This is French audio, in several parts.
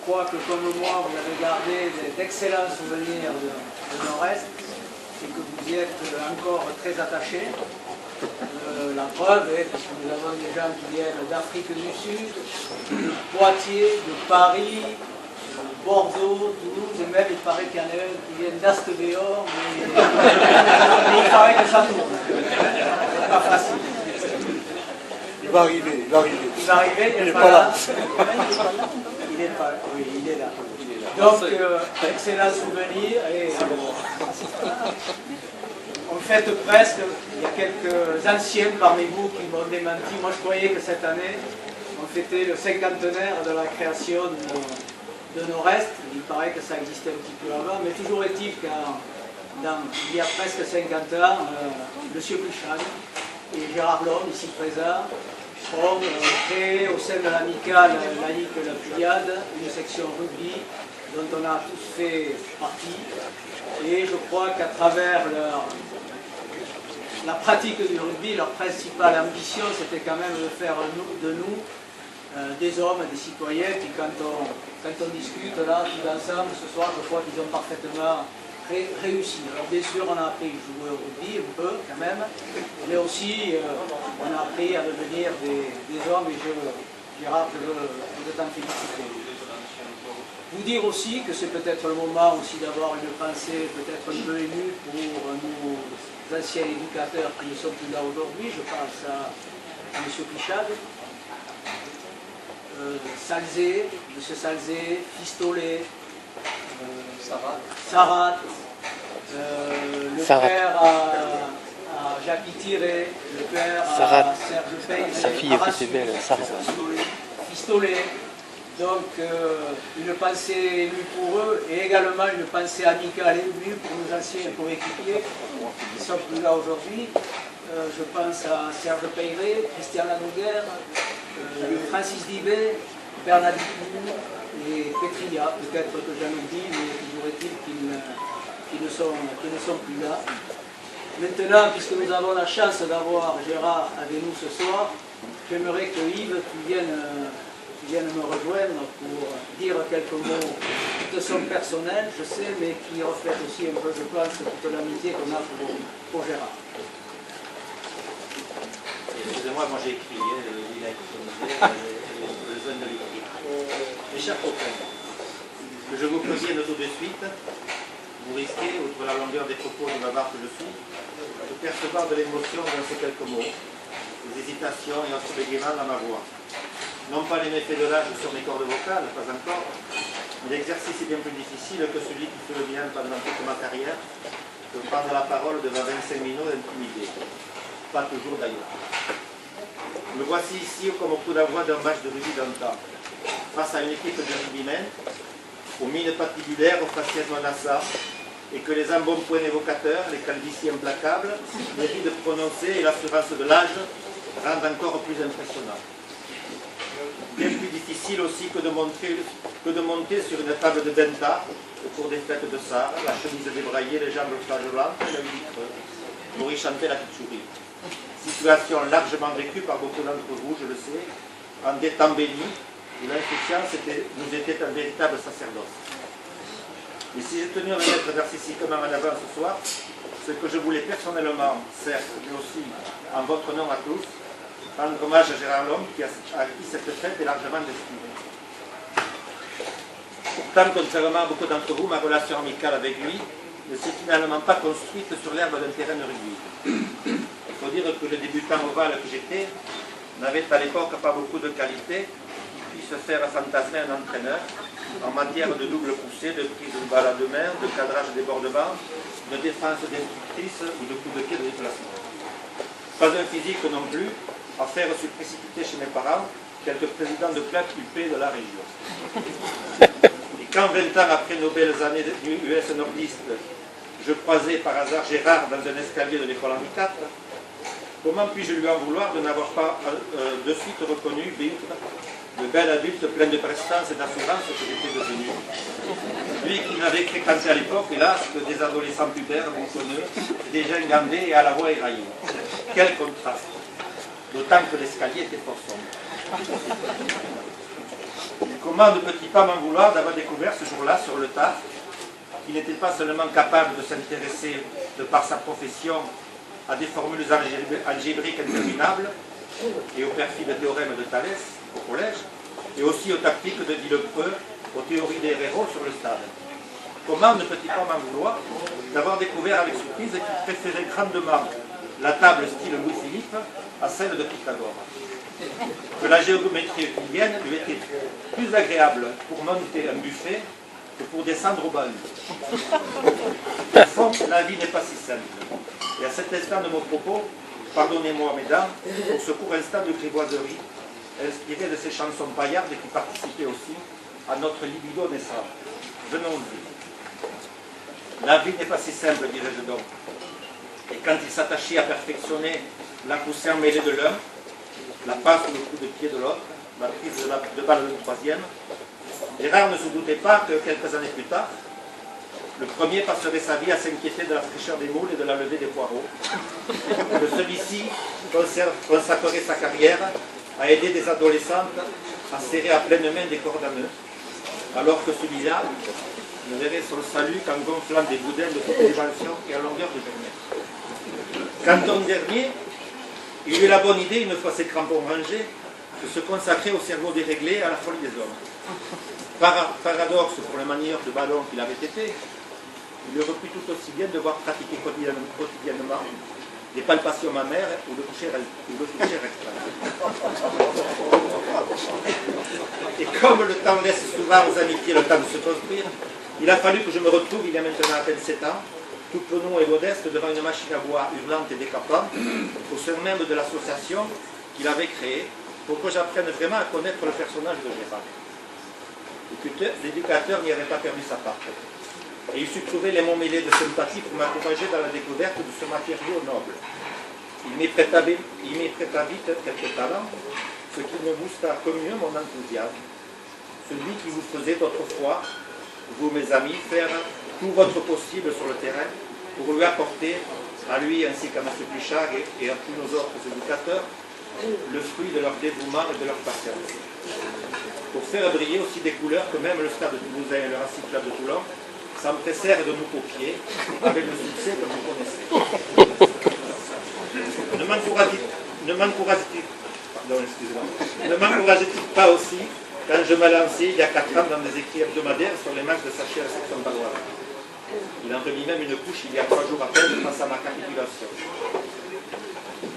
crois que comme moi, vous avez gardé d'excellents souvenirs de Nord-Est et que vous y êtes encore très attachés. La preuve est parce que nous avons des gens qui viennent d'Afrique du Sud, de Poitiers, de Paris, de Bordeaux, Toulouse, et même il paraît qu'il y en a un qui vient d'Astebéor, mais il paraît que ça tourne. C'est pas facile. Il va arriver, il va arriver. Il va arriver, il n'est pas là. Il n'est pas là. Oui, il est là. Donc, excellent souvenir. Et on fête presque, il y a quelques anciens parmi vous qui m'ont démenti. Moi, je croyais que cette année, on fêtait le cinquantenaire de la création de Nord-Est. Il paraît que ça existait un petit peu avant, mais toujours est-il qu'il y a presque 50 ans, M. Pichane et Gérard Lhomme, ici présents, ont créé au sein de l'amicale laïque La Pléiade une section rugby dont on a tous fait partie. Et je crois qu'à travers la pratique du rugby, leur principale ambition, c'était quand même de faire de nous des hommes, des citoyens qui, quand on discute là, tous ensemble, ce soir, je crois qu'ils ont parfaitement réussi. Alors bien sûr, on a appris à jouer au rugby, un peu quand même, mais aussi on a appris à devenir des hommes, et Gérard, je veux t'en féliciter. Vous dire aussi que c'est peut-être le moment aussi d'avoir une pensée peut-être un peu émue pour nos anciens éducateurs qui ne sont plus là aujourd'hui. Je pense à M. Pichade, Salzé, M. Salzé, Fistolet, Sarat, le père à Jacques Tiré, le père à Serge Payne, sa fille était belle, Sarat. Fistolet. Donc une pensée émue pour eux et également une pensée amicale émue pour nos anciens coéquipiers qui ne sont plus là aujourd'hui. Je pense à Serge Peyret, Christian Lanouguer, Francis Dibet, Bernadette Poul et Petria, peut-être que j'en oublie, mais toujours est-il qu'ils ne sont plus là. Maintenant, puisque nous avons la chance d'avoir Gérard avec nous ce soir, j'aimerais que Yves, tu viennes me rejoindre pour dire quelques mots qui te sont personnels, je sais, mais qui reflètent aussi un peu, je pense, toute l'amitié qu'on a pour Gérard. Excusez-moi, moi j'ai écrit, il a économisé, j'ai besoin de l'écrire. Mes chers copains, que je vous prévienne tout de suite, vous risquez, outre la longueur des propos du bavard que je suis, de percevoir de l'émotion dans ces quelques mots, des hésitations et un bégaiement dans ma voix. Non pas les méfaits de l'âge sur mes cordes vocales, pas encore, mais l'exercice est bien plus difficile que celui qui fut le mien pendant toute ma carrière, de prendre la parole devant 25 minutes intimidés. Pas toujours d'ailleurs. Me voici ici comme au coup d'envoi d'un match de rugby d'antan, face à une équipe de rugbymen, aux mines patibulaires, aux faciès menaçants, et que les embonpoints évocateurs, les calvities implacables, les rides prononcées et l'assurance de l'âge rendent encore plus impressionnant. Bien plus difficile aussi que de monter sur une table de benta au cours des fêtes de Sarre, la chemise débraillée, les jambes flageolantes et la huile creuse, pour y chanter la pitchouri. Situation largement vécue par beaucoup d'entre vous, je le sais, en des temps bénis, où l'insouciance nous était un véritable sacerdoce. Et si j'ai tenu à me mettre narcissiquement en avant ce soir, ce que je voulais personnellement, certes, mais aussi en votre nom à tous, rendre hommage à Gérard Lhomme, à qui cette fête est largement destinée. Pourtant, contrairement à beaucoup d'entre vous, ma relation amicale avec lui ne s'est finalement pas construite sur l'herbe d'un terrain de rugby. Il faut dire que le débutant ovale que j'étais n'avait à l'époque pas beaucoup de qualités qui puissent faire fantasmer un entraîneur en matière de double poussée, de prise de balle à deux mains, de cadrage débordement, de défense d'instructrice ou de coup de pied de déplacement. Pas un physique non plus, à faire se précipiter chez mes parents, quelques présidents de club huppés de la région. Et quand 20 ans après nos belles années US nordistes, je croisais par hasard Gérard dans un escalier de l'école Henri IV, comment puis-je lui en vouloir de n'avoir pas de suite reconnu le bel adulte plein de prestance et d'assurance que j'étais devenu. Lui qui n'avait fréquenté à l'époque, hélas, que des adolescents pubères, boutonneux, des jeunes gambés et à la voix éraillée. Quel contraste! D'autant que l'escalier était fort sombre. Comment ne peut-il pas m'en vouloir d'avoir découvert ce jour-là, sur le tas, qu'il n'était pas seulement capable de s'intéresser, de par sa profession, à des formules algébriques interminables et au perfide théorème de Thalès au collège, et aussi aux tactiques de Villepreux, aux théories des héros sur le stade. Comment ne peut-il pas m'en vouloir d'avoir découvert avec surprise qu'il préférait grandement la table style Louis-Philippe à celle de Pythagore, que la géométrie euclidienne lui était plus agréable pour monter un buffet que pour descendre au bahut. Au fond, la vie n'est pas si simple. Et à cet instant de mon propos, pardonnez-moi mesdames, pour ce court instant de grivoiserie, inspiré de ces chansons paillardes qui participaient aussi à notre libido naissant. Venons-y. La vie n'est pas si simple, dirais-je donc. Et quand il s'attachait à perfectionner la coussin mêlée de l'un, la passe ou le coup de pied de l'autre, la prise de balle du troisième, les rares ne se doutaient pas que quelques années plus tard, le premier passerait sa vie à s'inquiéter de la fraîcheur des moules et de la levée des poireaux. Que celui-ci consacrerait sa carrière à aider des adolescentes à serrer à pleine main des cordes à nœuds, alors que celui-là ne verrait son salut qu'en gonflant des boudins de toutes dimensions et à longueur de journée. Canton dernier, il eut la bonne idée, une fois ses crampons rangés, de se consacrer au cerveau déréglé et à la folie des hommes. Paradoxe pour le manieur de ballon qu'il avait été, il aurait pu tout aussi bien devoir pratiquer quotidiennement des palpations mammaires ou le toucher rectal. Et comme le temps laisse souvent aux amitiés le temps de se construire, il a fallu que je me retrouve, il y a maintenant à peine 7 ans, tout penaud et modeste devant une machine à bois hurlante et décapante, au sein même de l'association qu'il avait créée, pour que j'apprenne vraiment à connaître le personnage de Gérard. L'éducateur n'y avait pas perdu sa part. Et il sut trouver les mots mêlés de sympathie pour m'encourager dans la découverte de ce matériau noble. Il m'y prêta vite quelques talents, ce qui ne boosta que mieux mon enthousiasme. Celui qui vous faisait autrefois, vous mes amis, faire tout votre possible sur le terrain pour lui apporter, à lui ainsi qu'à M. Pluchard et à tous nos autres éducateurs, le fruit de leur dévouement et de leur patience. Pour faire briller aussi des couleurs que même le stade toulousain et le Racing Club de Toulon s'empressèrent de nous copier avec le succès que vous connaissez. Ne m'encourageait-il pas aussi quand je me lançais il y a 4 ans dans des écrits hebdomadaires sur les matchs de sachet à la section baloise. Il en remit même une couche il y a 3 jours à peine face à ma capitulation.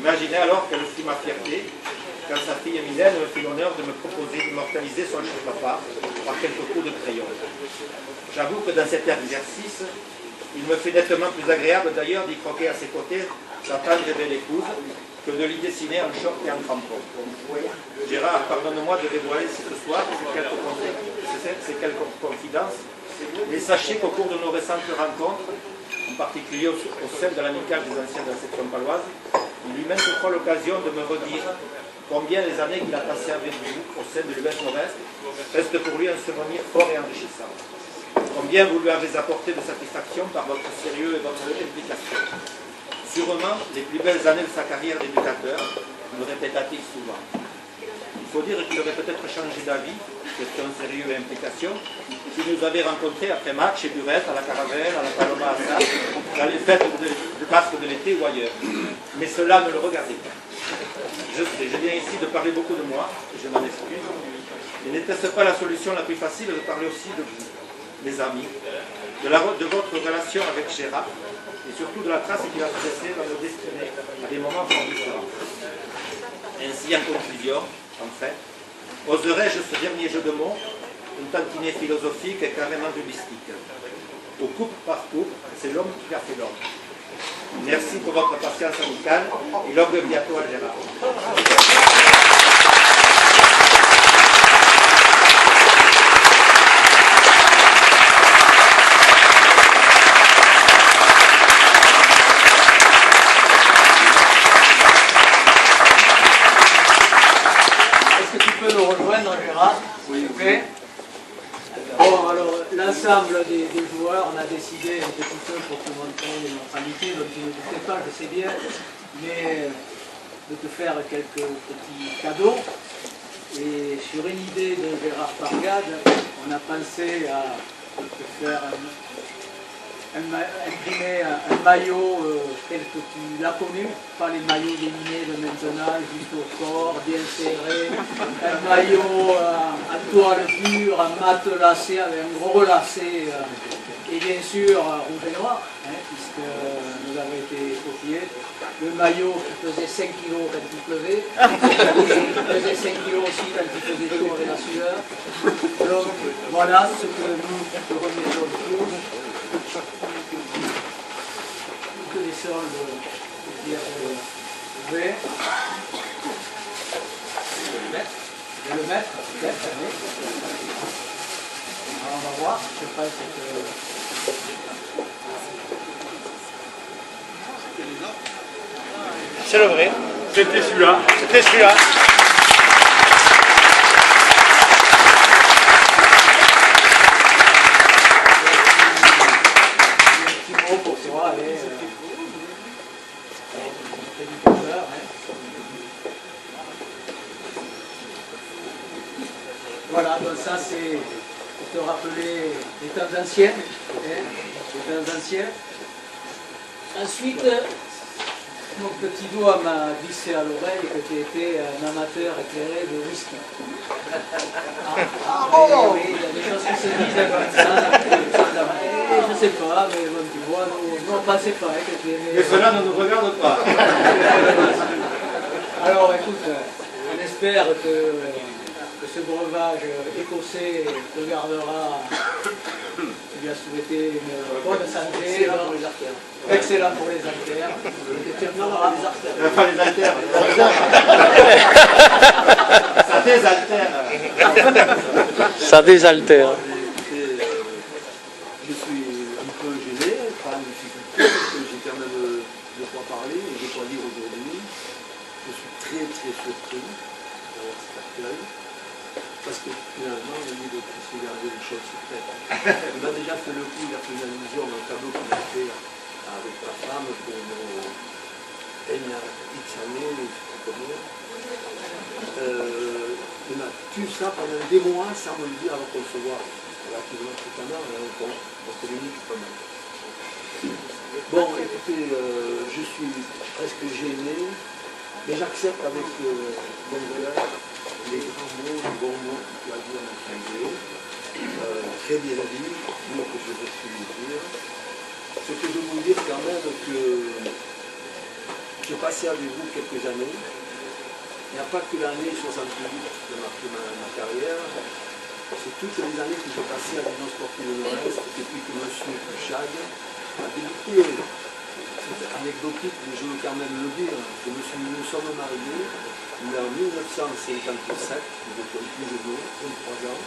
Imaginez alors quelle fut ma fierté quand sa fille Mylène me fit l'honneur de me proposer d'immortaliser son cher papa par quelques coups de crayon. J'avoue que dans cet exercice, il me fait nettement plus agréable d'ailleurs d'y croquer à ses côtés sa tendre et belle épouse que de l'y dessiner en short et en crampons. Gérard, pardonne-moi de dévoiler ce soir ces quelques confidences, mais sachez qu'au cours de nos récentes rencontres, en particulier au sein de l'amicale des anciens de la section paloise, il eut maintes fois l'occasion de me redire combien les années qu'il a passées avec vous au sein de l'US Nord-Est restent pour lui un souvenir fort et enrichissant. Combien vous lui avez apporté de satisfaction par votre sérieux et votre implication. Sûrement, les plus belles années de sa carrière d'éducateur, me répéta-t-il souvent. Il faut dire qu'il aurait peut-être changé d'avis, question sérieux et implication, s'il nous avait rencontrés après match et burette à la Caravelle, à la Paloma Assad, dans les fêtes du Basque de l'été ou ailleurs. Mais cela ne le regardait pas. Je sais, je viens ici de parler beaucoup de moi, et je m'en excuse. Et n'était-ce pas la solution la plus facile de parler aussi de vous, mes amis, de votre relation avec Gérard, et surtout de la trace qu'il a laissée dans nos destinées à des moments fort différents. Ainsi, en conclusion, en fait, oserais-je ce dernier jeu de mots, une tantinée philosophique et carrément rubistique. Au couple par couple, c'est l'homme qui a fait l'homme. Merci pour votre patience amicale et longue bientôt à Gérard. Est-ce que tu peux nous rejoindre, Gérard? Oui, oui. Bon, alors, l'ensemble des joueurs, on a décidé un petit peu pour te montrer notre amitié, donc tu ne doutais pas, je sais bien, mais de te faire quelques petits cadeaux. Et sur une idée de Gérard Pargade, on a pensé à faire imprimer un maillot tel que tu l'as connu, pas les maillots déminés de maintenant, juste au corps, bien serré, un maillot en toile pure, en matelassé, avec un gros lacet, et bien sûr rouge et noir, hein, puisque nous avons été copiés. Le maillot qui pesait 5 kg quand il pleuvait, qui pesait 5 kg aussi quand il faisait chaud avec la sueur. Donc voilà ce que nous te remettons tous. Que les sols de pierre V. Le mettre, peut-être. Alors on va voir, je pense que... C'est le vrai. C'était celui-là. C'était celui-là. Pour toi, allez, prédicateur, hein. Voilà, donc ça c'est pour te rappeler les temps anciens, hein, les temps anciens. Ensuite, mon petit doigt m'a glissé à l'oreille que tu étais un amateur éclairé de whisky. Oui, il y a des choses qui se disent comme ça. Je sais pas, mais bon, tu vois, nous on ne pensait pas que tu aimais. Mais cela ne nous regarde pas. Alors écoute, on espère que ce breuvage écossais te gardera. Tu lui as souhaité une bonne santé. Excellent pour les artères. Excellent pour les artères. Pas les haltères. Ça désaltère. Ça désaltère. Je suis un peu gêné, pas en difficulté, parce que j'ai quand même de quoi parler et de quoi dire aujourd'hui. Je suis très surpris d'avoir cet accueil, parce que finalement, le livre qui s'est gardé les choses secrètes. Il m'a déjà fait le coup, il a fait une allusion dans le tableau qu'il a fait avec ta femme pour il y a X années, je sais pas combien. Il m'a tué ça pendant des mois sans me le dire avant qu'on se voit. Relativement fréquemment, on communique pas mal. Bon, écoutez, je suis presque gêné, mais j'accepte avec longueur les grands mots, les bons mots que tu as dit à notre arrivée. Très bien dit, moi que je vais plus dire. Ce que je veux vous dire quand même que j'ai passé avec vous quelques années. Il n'y a pas que l'année 78 qui a marqué ma carrière. C'est toutes les années que j'ai passées à l'Union sportive de l'Ouest depuis que M. Pouchag a débuté. C'est anecdotique, mais je veux quand même le dire. Nous sommes mariés en 1957, nous étions plus jeunes, 23 ans.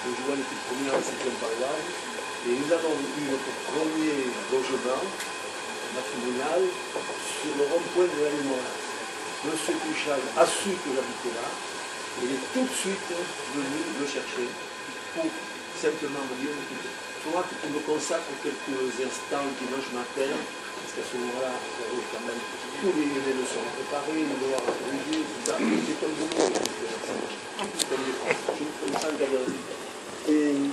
Je jouais l'équipe première à la 7e paroisse. Et nous avons eu notre premier logement matrimonial sur le rond-point de la Limoise. M. Pouchag a su que j'habitais là. Il est tout de suite venu me chercher pour simplement me dire, tu vois que tu me consacres quelques instants dimanche matin, parce qu'à ce moment-là, j'avais quand même tous les leçons préparées, le devoir à corriger, tout ça. C'est comme de nous, je me sens gamin. Et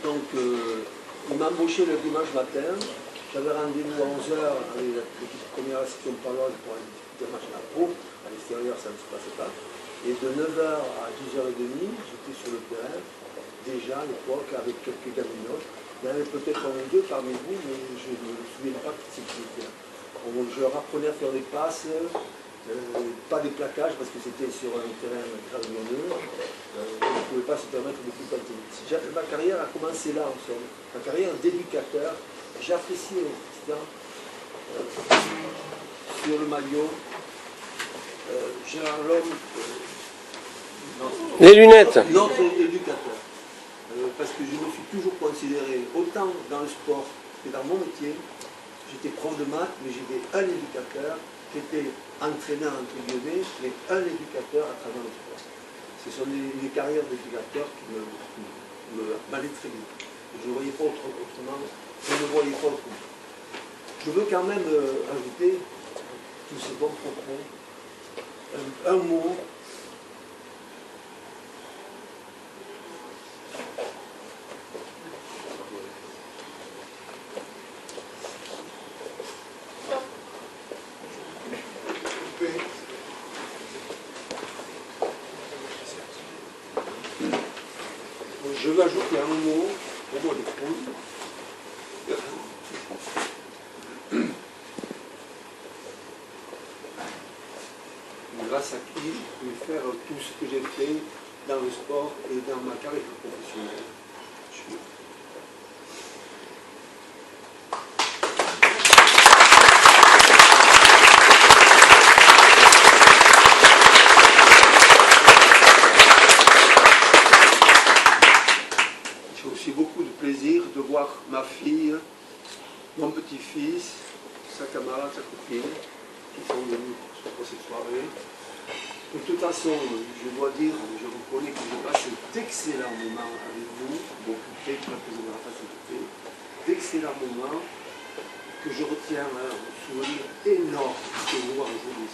donc, il m'a embauché le dimanche matin. J'avais rendez-vous à 11h avec la petite première section paroisse pour un petit match à la pro. À l'extérieur, ça ne se passait pas. Et de 9h à 10h30, j'étais sur le terrain, déjà à l'époque, avec quelques gaminotes. Il y en avait peut-être un ou deux parmi vous, mais je ne me souviens pas de ce qui était là. Je leur apprenais à faire des passes, pas des plaquages, parce que c'était sur un terrain gravillonneux. Je ne pouvais pas se permettre de tout tenter. Ma carrière a commencé là, en somme. Ma carrière d'éducateur, j'ai apprécié, etc. Sur le maillot, Gérard Lhomme, Les lunettes. notre éducateur. Parce que je me suis toujours considéré, autant dans le sport que dans mon métier, j'étais prof de maths, mais j'étais un éducateur, j'étais entraîneur entre guillemets, mais un éducateur à travers le sport. Ce sont les carrières d'éducateur qui m'allaient très vite. Je ne voyais pas autrement, je ne voyais pas autrement. Je veux quand même ajouter tous ces bons propos, un mot veux ajouter un mot au mot d'épouse. Grâce à qui je peux faire tout ce que j'ai fait dans le sport et dans ma carrière professionnelle. J'ai aussi beaucoup de plaisir de voir ma fille, mon petit-fils, sa camarade, sa copine, qui sont venus pour cette soirée. De toute façon, je dois dire, je reconnais que j'ai passé d'excellents moments avec vous, beaucoup très président de la facilité, d'excellents moments que je retiens un souvenir énorme de vous voir aujourd'hui.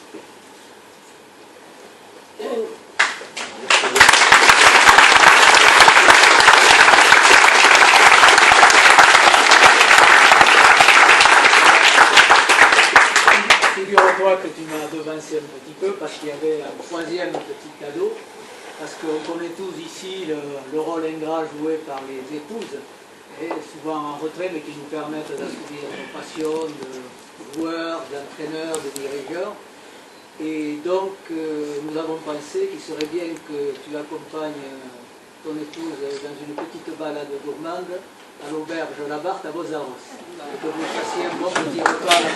Figure-toi que tu m'as devancé un petit peu parce qu'il y avait un troisième petit cadeau, parce qu'on connaît tous ici le rôle ingrat joué par les épouses, et souvent en retrait, mais qui nous permettent d'assouvir nos passions de joueurs, d'entraîneurs, de dirigeants. Et donc, nous avons pensé qu'il serait bien que tu accompagnes ton épouse dans une petite balade gourmande à l'auberge La Barthe à Bozaros, et que vous fassiez un bon petit repas à la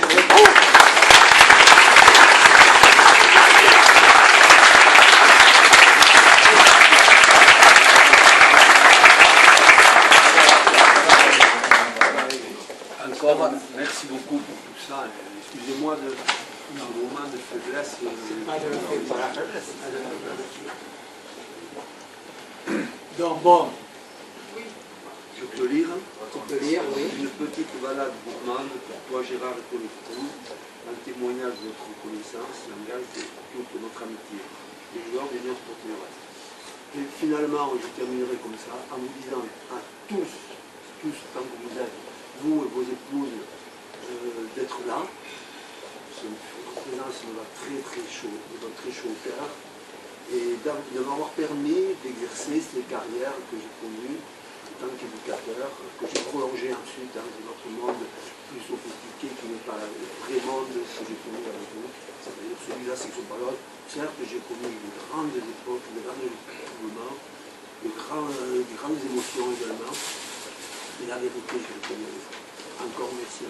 Encore, merci beaucoup pour tout ça. Excusez-moi de ce moment de faiblesse. Donc bon, Je peux lire. tu peux lire, oui. Une petite balade gourmande pour toi, Gérard et ton épouse, un témoignage de notre reconnaissance, langage de toute notre amitié. Les joueurs de l'Union Sportive. Et finalement, je terminerai comme ça en vous disant à tous, tant que vous êtes, vous et vos épouses, d'être là. Votre présence me va très chaud, au cœur. Et de m'avoir permis d'exercer ces carrières que j'ai connues en tant qu'éducateur, que j'ai prolongé ensuite dans un autre monde plus sophistiqué qui n'est pas le vrai monde que j'ai connu avec vous. C'est-à-dire celui-là, c'est que je parle. Certes, j'ai connu de grandes époques, de grands moments, de grandes émotions également. Et la vérité, je le connais. Encore merci.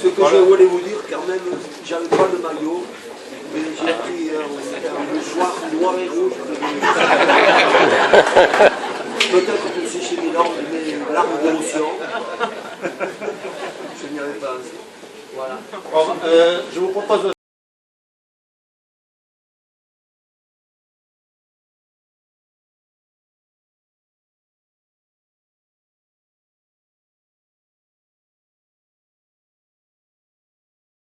Ce que je voulais vous dire, quand même, j'avais pas le maillot, mais j'ai pris un mouchoir noir et rouge. Peut-être pour sécher mes larmes d'émotion. Je n'y avais pas assez. Voilà. Je vous propose